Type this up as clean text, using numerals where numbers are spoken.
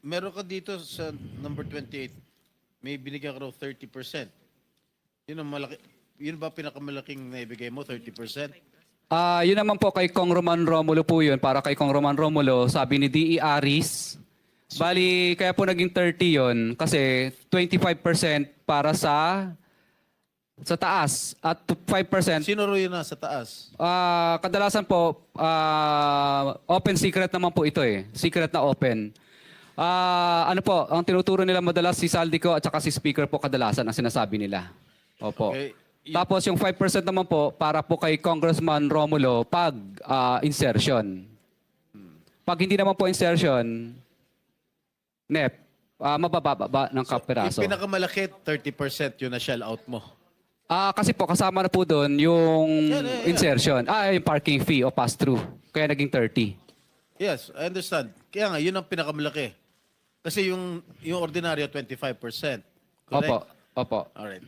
Meron ka dito sa number 28, may binigyan ka raw 30%. Yun ang malaki. Yun ba pinakamalaking naibigay mo, 30%? Yun naman po kay Kong Roman Romulo po yun. Para kay Kong Roman Romulo, sabi ni D.E. Aris, bali, kaya po naging 30 yun kasi 25% para sa taas at 5%. Sino raw yun nasa taas? Kadalasan po, open secret naman po ito eh. Secret na open. Ano po, ang tinuturo nila madalas si Saldico at saka si Speaker po kadalasan ang sinasabi nila. Opo. Okay. Tapos yung 5% naman po para po kay Congressman Romulo pag insertion. Pag hindi naman po insertion, NEP, mabababa ng kapiraso. Yung pinakamalaki, 30% yun na shell out mo. Kasi po kasama na po doon yung Yeah. insertion. Yung parking fee o pass-through. Kaya naging 30. Yes, I understand. Kaya nga, yun ang pinakamalaki. Kasi yung ordinaryo, 25%. Correct? Opo. Alright.